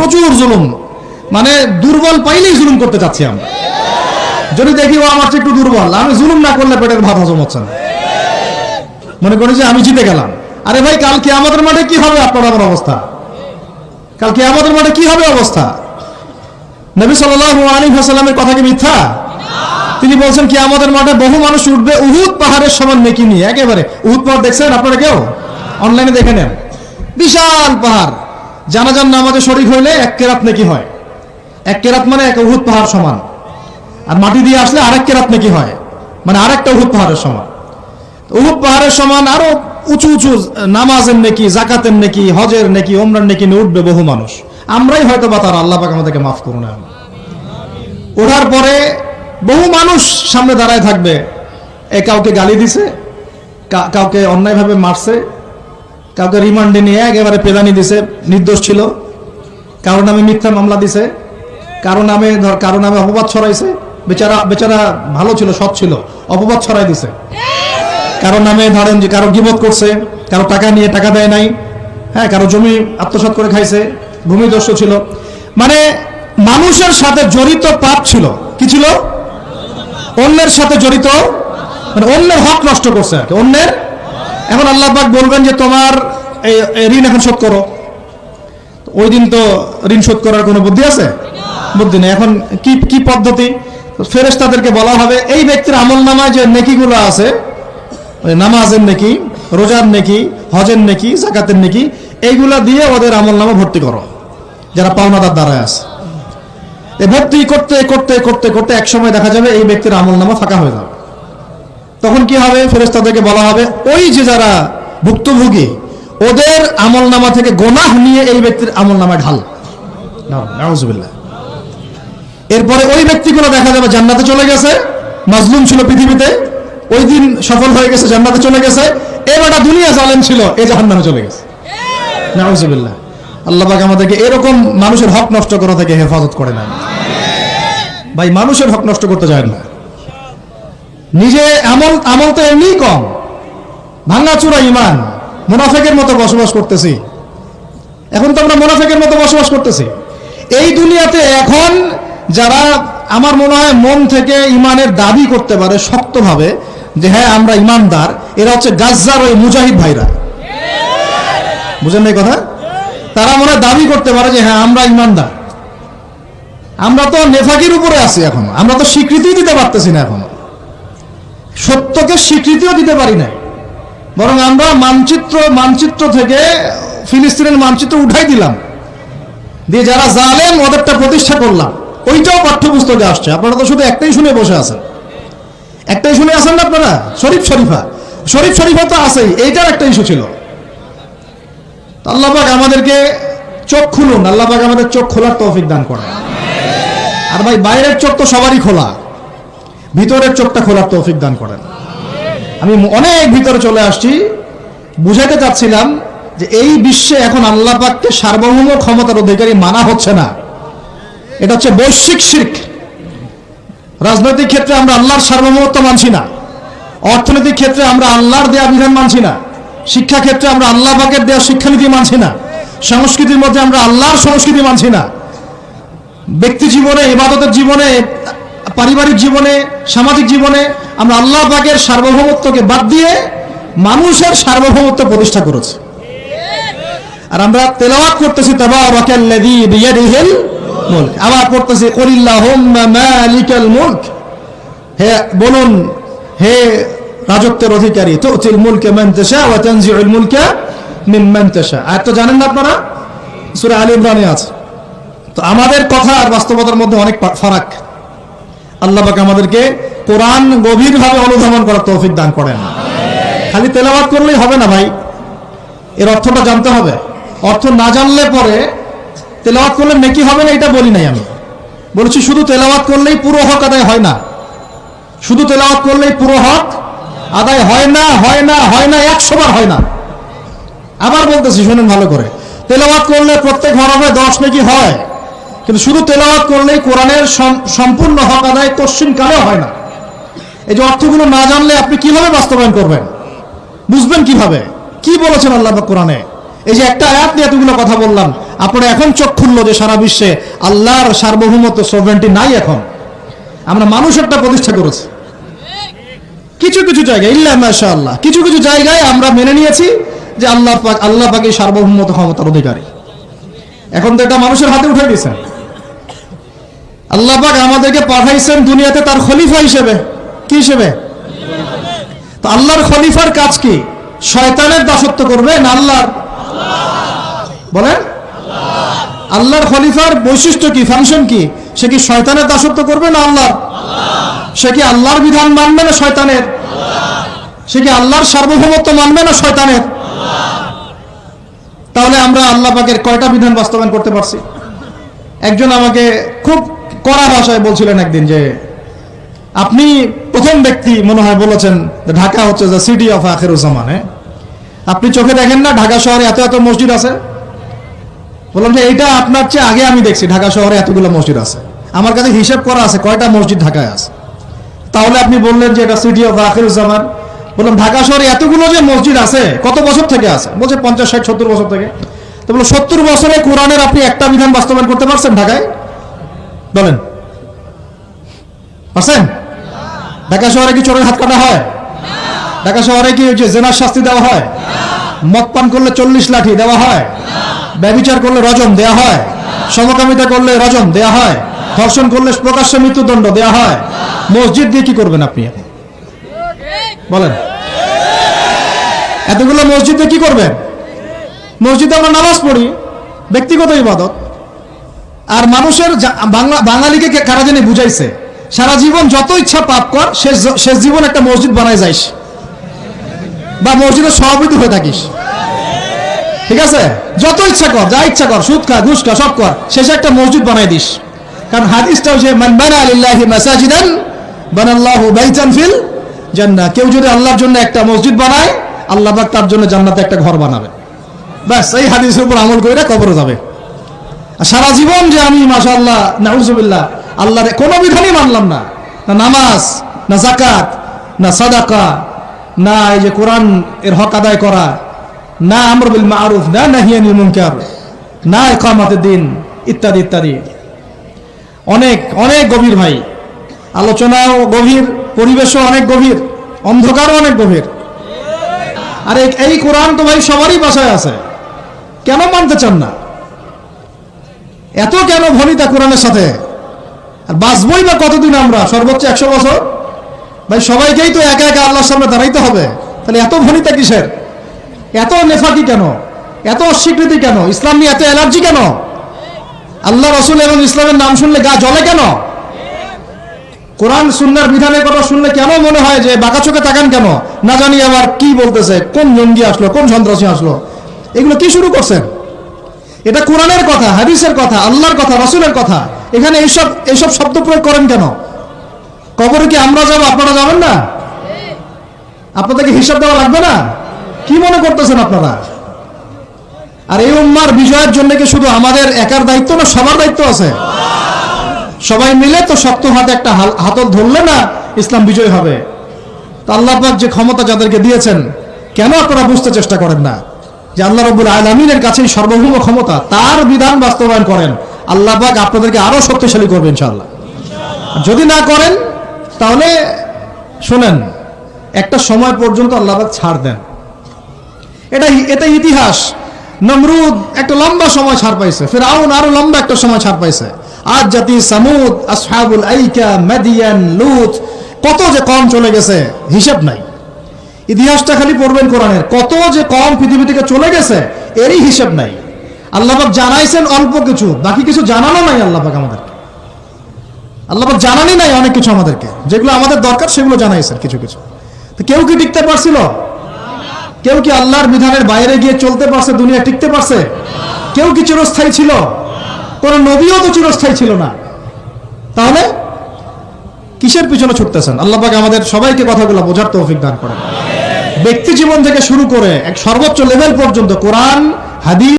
প্রচুর জুলুম, মানে দুর্বল পাইলেই জুলুম করতে চাচ্ছি আমরা। যদি দেখি ও আমার চেয়ে একটু দুর্বল, আমি জুলুম না করলে পেটের ভাত হজম হচ্ছে না, মনে করি যে আমি জিতে গেলাম। আরে ভাই, কাল কিয়ামতের মাঠে কি হবে আপনার আমার অবস্থা? কাল কিয়ামতের মাঠে কি হবে অবস্থা? নবী সাল্লাল্লাহু আলাইহি ওয়াসাল্লামের কথা কি মিথ্যা? তিনি বলছেন কিয়ামতের মাঠে বহু মানুষ উঠবে উহুদ পাহাড়ের সমান নেকি নিয়ে। একেবারে উহুদ পাহাড় দেখছেন আপনারা কেউ? অনলাইনে দেখে নেন, বিশাল পাহাড়। জানাজার নামাজে শরীক হইলে 1 কেরাত নেকি হয়। 1 কেরাত মানে 1 উহুদ পাহাড় সমান। আর মাটি দিয়ে আসলে আরেক কেরাত নেকি হয়, মানে আরেকটা উহুদ পাহাড়ের সমান। উহুদ পাহাড়ের সমান আরো উঁচু উঁচু নামাজের নেকি, যাকাতের নেকি, হজের নেকি, ওমরার নেকি নিয়ে উঠবে বহু মানুষ। আমরাই হয়তো বা তারা, আল্লাহ পাক আমাদেরকে মাফ করুন। ওঠার পরে বহু মানুষ সামনে দাঁড়ায় থাকবে। কাউকে গালি দিছে, কাউকে অন্যায়ভাবে মারছে, কাউকে রিমান্ডে নিয়ে একেবারে পেদানি দিছে, নির্দোষ ছিল। কারো নামে মিথ্যা মামলা দিছে, কারো নামে অপবাদ ছড়াইছে। বেচারা ভালো ছিল, সৎ ছিল, অপবাদ ছড়াই দিছে। কারো নামে ধরেন যে কারো গীবত করছে, কারো টাকা নিয়ে টাকা দেয় নাই, হ্যাঁ, কারো জমি আত্মসাৎ করে খাইছে, ভূমিদস্যু ছিল। মানে মানুষের সাথে জড়িত পাপ ছিল। কি ছিল? অন্যের সাথে জড়িত, মানে অন্যের হক নষ্ট করছে আর কি, অন্যের। এখন আল্লাহ পাক বলবেন যে তোমার ঋণ এখন শোধ করো। ওই দিন তো ঋণ শোধ করার কোনো বুদ্ধি আছে? বুদ্ধি নেই। এখন কি পদ্ধতি? ফেরেশতাদেরকে বলা হবে এই ব্যক্তির আমলনামায় যে নেকিগুলো আছে, নামাজের নেকি, রোজার নেকি, হজের নেকি, যাকাতের নেকি, এইগুলা দিয়ে ওদের আমলনামা ভর্তি করো যারা পাওনাদার দাঁড়ায় আছে। ভর্তি করতে করতে করতে করতে এক সময় দেখা যাবে এই ব্যক্তির আমলনামা ফাঁকা হয়ে যাবে। তখন কি হবে? ফেরেশতাদেরকে বলা হবে ওই যে যারা ভুক্তভোগী ওদের আমলনামা থেকে গোনাহ নিয়ে এই ব্যক্তির আমলনামায় ঢাল। নাউযুবিল্লাহ। এরপরে ওই ব্যক্তিগুলো দেখা যাবে জান্নাতে চলে গেছে, মাজলুম ছিল পৃথিবীতে, ওই দিন সফল হয়ে গেছে, জান্নাতে চলে গেছে। এবারটা দুনিয়া জালেম ছিল, এই জাহান্নামে চলে গেছে। নাউযুবিল্লাহ। আল্লাহ পাক আমাদেরকে এরকম মানুষের হক নষ্ট করা থেকে হেফাজত করে না। ভাই, মানুষের হক নষ্ট করতে যায় না। নিজে আমল তো এমনি কম, ভাঙাচুরা ইমান, মুনাফিকের মতো বসবাস করতেছি। এখন তো আমরা মুনাফিকের মতো বসবাস করতেছি এই দুনিয়াতে। এখন যারা আমার মনে হয় মন থেকে ইমানের দাবি করতে পারে শক্তভাবে যে হ্যাঁ আমরা ইমানদার, এরা হচ্ছে গাজ্জার ওই মুজাহিদ ভাইরা। বুঝেন না এই কথা? তারা মনে হয় দাবি করতে পারে যে হ্যাঁ আমরা ইমানদার। আমরা তো নেফাকির উপরে আছি এখন, আমরা তো স্বীকৃতি দিতে পারতেছি না, এখনো সত্যকে স্বীকৃতিও দিতে পারি না। বরং আমরা মানচিত্র থেকে ফিলিস্তিনের মানচিত্র উঠাই দিলাম, দিয়ে যারা জালেম ওদেরটা প্রতিষ্ঠা করলাম। ওইটাও পাঠ্যপুস্তকে আসছে। আপনারা তো শুধু একটাই শুনে বসে আছেন, একটাই শুনে আছেন না আপনারা? শরীফ শরীফা তো আছেই, এইটার একটা ইস্যু ছিল। আল্লাহ পাক আমাদেরকে চোখ খুলুন, আল্লাহ পাক আমাদের চোখ খোলার তৌফিক দান করেন। আর ভাই, বাইরের চোখ তো সবারই খোলা, ভিতরের চোখটা খোলার তৌফিক দান করেন। আমি অনেক ভিতরে চলে আসছি, বুঝাতে চাচ্ছিলাম যে এই বিশ্বে এখন আল্লাহ পাককে সার্বভৌম ক্ষমতার অধিকারী মানা হচ্ছে না। এটা হচ্ছে বৈশ্বিক শিরক। রাজনৈতিক ক্ষেত্রে আমরা আল্লাহর সার্বভৌমত্ব মানছি না, অর্থনৈতিক ক্ষেত্রে আমরা আল্লাহর দেয়া বিধান মানছি না, শিক্ষা ক্ষেত্রে আমরা আল্লাহ পাকের দেয়া শিক্ষানীতি মানছি না, সংস্কৃতির মধ্যে আমরা আল্লাহর সংস্কৃতি মানছি না, ব্যক্তি জীবনে, ইবাদতের জীবনে, পারিবারিক জীবনে, সামাজিক জীবনে আমরা আল্লাহ পাকের সার্বভৌমত্বকে বাদ দিয়ে মানুষের সার্বভৌমত্ব প্রতিষ্ঠা করেছি। আর আমরা তেলাওয়াত করতেছি তাবারাকাল্লাযী বিয়াদিহিল মুলক, আবার পড়তেছি কুলিল্লাহুম্মা মালিকাল মুলক, হে বলুন হে রাজত্বের অধিকারী, তুতিল মুলকা মান তাশা ওয়া তানজিউল মুলকা মিম্মান তাশা। আর তো জানেন না আপনারা, সূরা আলে ইমরানে আছে। তো আমাদের কথা আর বাস্তবতার মধ্যে অনেক ফারাক। আল্লাহ পাক আমাদেরকে কোরআন গভীরভাবে অনুধাবন করার তৌফিক দান করেন। খালি তেলাওয়াত করলেই হবে না ভাই, এর অর্থটা জানতে হবে। অর্থ না জানলে পরে তেলাওয়াত করলে নেকি হবে না এটা বলি নাই আমি, বলেছি শুধু তেলাওয়াত করলেই পুরো হক আদায় হয় না। শুধু তেলাওয়াত করলেই পুরো হক আদায় হয় না, 100 বার হয় না। আবার বলতেছি শুনেন ভালো করে, তেলাওয়াত করলে প্রত্যেক হরফে 10 নেকি হয়, কিন্তু শুধু তেলাওয়াত করলেই কোরআনের সম্পূর্ণ হক আদায় কোশ্চিন কালেও হয় না। এই যে অর্থগুলো না জানলে আপনি কিভাবে বাস্তবায়ন করবেন, বুঝবেন কিভাবে, কি বলেছেন আল্লাহ পাক কোরআনে? এই যে একটা আয়াত নিয়ে এতগুলো কথা বললাম, আপনারা এখন চোখ খুললো যে সারা বিশ্বে আল্লাহর সার্বভৌমত্ব সভরেন্টি নাই। এখন আমরা মানুষেরটা প্রতিষ্ঠা করেছি কিছু কিছু জায়গায়, ইল্লা মাশাআল্লাহ, কিছু কিছু জায়গায় আমরা মেনে নিয়েছি যে আল্লাহ পাকের সার্বভৌমত্ব ক্ষমতার অধিকারী। এখন তো এটা মানুষের হাতে উঠে দিয়েছেন। আল্লাহ পাক আমাদেরকে পাঠাইছেন দুনিয়াতে তার খলিফা হিসেবে। কি হিসেবে? তো আল্লাহর খলিফার কাজ কি? শয়তানের দাসত্ব করবে না আল্লাহর? বলেন, আল্লাহর খলিফার বৈশিষ্ট্য কি, ফাংশন কি? সে কি শয়তানের দাসত্ব করবে না আল্লাহর? সে কি আল্লাহর বিধান মানবে না শয়তানের? সে কি আল্লাহর সার্বভৌমত্ব মানবে না শয়তানের? তাহলে আমরা আল্লাহ পাকের কয়টা বিধান বাস্তবায়ন করতে পারছি? একজন আমাকে খুব কড়া ভাষায় বলছিলেন একদিন যে আপনি প্রথম ব্যক্তি মনে হয় বলেছেন ঢাকা হচ্ছে যে সিটি অফ আখিরুজ্জামান। আপনি চোখে দেখেন না ঢাকা শহরে এত এত মসজিদ আছে? বললাম যে এইটা আপনার চেয়ে আগে আমি দেখছি ঢাকা শহরে এতগুলো মসজিদ আছে। আমার কাছে হিসাব করা আছে কয়টা মসজিদ ঢাকায় আছে। তাহলে আপনি বললেন যে এটা সিটি অফ আখিরুজ্জামান। বললাম ঢাকা শহরে এতগুলো যে মসজিদ আছে কত বছর থেকে আছে? বলছে 50, 60, 70 বছর থেকে। তো বলো 70 বছরে কোরআনের আপনি একটা বিধান বাস্তবায়ন করতে পারছেন ঢাকায়? বলেন, পারছেন? ঢাকা শহরে কি চোরের হাত কাটা হয়? ঢাকা শহরে কি যে জেনার শাস্তি দেওয়া হয়? মদ পান করলে 40 লাঠি দেওয়া হয়? ব্যভিচার করলে রজম দেওয়া হয়? সমকামিতা করলে রজম দেওয়া হয়? ধর্ষণ করলে প্রকাশ্য মৃত্যুদণ্ড দেওয়া হয়? মসজিদ দিয়ে কি করবেন আপনি? বলেন, এতগুলো মসজিদে কি করবেন? মসজিদে আমরা নামাজ পড়ি, ব্যক্তিগত ইবাদত। আর মানুষের বাঙালিকে কারা জানি বুঝাইছে সারা জীবন যত ইচ্ছা পাপ কর, শেষ জীবন একটা মসজিদ বানায় যাইস বা মসজিদের সভাপতি হয়ে থাকিস। ঠিক আছে, যত ইচ্ছা কর, যা ইচ্ছা কর, সুদ খা, ঘুষ খা, সব কর, শেষে একটা মসজিদ বানাই দিস। কারণ হাদিসটা হচ্ছে মান বানা লিল্লাহি মাসাজিদান বানাল্লাহু বাইতান ফিল জান্নাহ। কেউ যদি আল্লাহর জন্য একটা মসজিদ বানায়, আল্লাহ পাক তার জন্য জান্নাতে একটা ঘর বানাবে। ব্যাস, এই হাদিসের উপর আমল করে কবরে যাবে। আর সারা জীবন যে আমি মাশাআল্লাহ নাউজুবিল্লাহ আল্লাহর কোনো বিধানই মানলাম না, না নামাজ, না যাকাত, না সাদাকা, না এই যে কোরআন এর হক আদায় করা, না আমর বিল মারুফ, না নাহি আনিল মুনকার, না ইকামাতুদ দ্বীন, ইত্যাদি ইত্যাদি। অনেক অনেক গভীর ভাই, আলোচনাও গভীর, পরিবেশও অনেক গভীর, অন্ধকারও অনেক গভীর। আর এই কোরআন তো ভাই সবারই বাসায় আছে, কেন মানতে চান না? এত কেন ভনিতা কোরআনের সাথে? আর বাঁচবই বা কতদিন আমরা? সর্বোচ্চ 100 বছর। ভাই সবাইকেই তো একা একা আল্লাহর সামনে দাঁড়াইতে হবে, তাহলে এত ভনিতা কিসের? এত নেফাকি কেন? এত অস্বীকৃতি কেন? ইসলাম নিয়ে এত অ্যালার্জি কেন? আল্লাহ রসুল এবং ইসলামের নাম শুনলে গা জ্বলে কেন? কোরআন সুন্নাহর বিধানের কথা শুনলে কেন মনে হয় যে বাঁকা চোখে তাকান কেন? না জানি আবার কি বলতেছে, কোন জঙ্গি আসলো, কোন সন্ত্রাসী আসলো, এগুলো কি শুরু করছেন? এটা কোরআনের কথা, হাদিসের কথা, আল্লাহর কথা, রসুলের কথা। এখানে এইসব শব্দ প্রয়োগ করেন কেন? কবরে কি আমরা যাবো, আপনারা যাবেন না? আপনাদেরকে হিসাব দেওয়া লাগবে না? কি মনে করতেছেন আপনারা? আর এই উম্মার বিজয়ের জন্য কি শুধু আমাদের একার দায়িত্ব না, সবার দায়িত্ব আছে? সবাই মিলে তো শক্ত হাতে একটা হাতল ধরলে না ইসলাম বিজয় হবে। তো আল্লাহ পাক যে ক্ষমতা যাদেরকে দিয়েছেন, কেন আপনারা বুঝতে চেষ্টা করেন না যে আল্লাহ রাব্বুল আলামিনের কাছেই সর্বভৌম ক্ষমতা, তার বিধান বাস্তবায়ন করেন, আল্লাহ পাক আপনাদেরকে আরো শক্তিশালী করবে ইনশাআল্লাহ। যদি না করেন তাহলে শোনেন, একটা সময় পর্যন্ত আল্লাহ পাক ছাড় দেন। এটা ইতিহাস। নমরুদ একটা লম্বা সময় ছাড় পাইছে, ফিরআউন আরো লম্বা একটা সময় ছাড় পাইছে, আদ জাতি, সামুদ, আসহাবুল আইকা, মাদিয়ান, লূত, কত যে কম চলে গেছে হিসাব নাই। ইতিহাসটা খালি পড়বেন কোরআনের, কত যে কম পৃথিবী থেকে চলে গেছে এরই হিসাব নাই। আল্লাহ পাক জানাইছেন অল্প কিছু, বাকি কিছু জানানো নাই আল্লাহ পাক আমাদেরকে। আল্লাহ পাক জানানি নাই অনেক কিছু আমাদেরকে, যেগুলো আমাদের দরকার সেগুলো জানাইছেন কিছু কিছু। তো কেউ কি টিকতে পারছিল? কেউ কি আল্লাহর বিধানের বাইরে গিয়ে চলতে পারছে? দুনিয়া টিকতে পারছে? কেউ কি চিরস্থায়ী ছিল? কোন নবীও তো চিরস্থায়ী ছিল না। তাহলে কিসের পিছনে ছুটতেছেন? আল্লাহ পাক আমাদের সবাইকে কথাগুলো বোঝার তৌফিক দান করেন। ব্যক্তি জীবন থেকে শুরু করে এক সর্বোচ্চ লেভেল পর্যন্ত কোরআন, হাদিস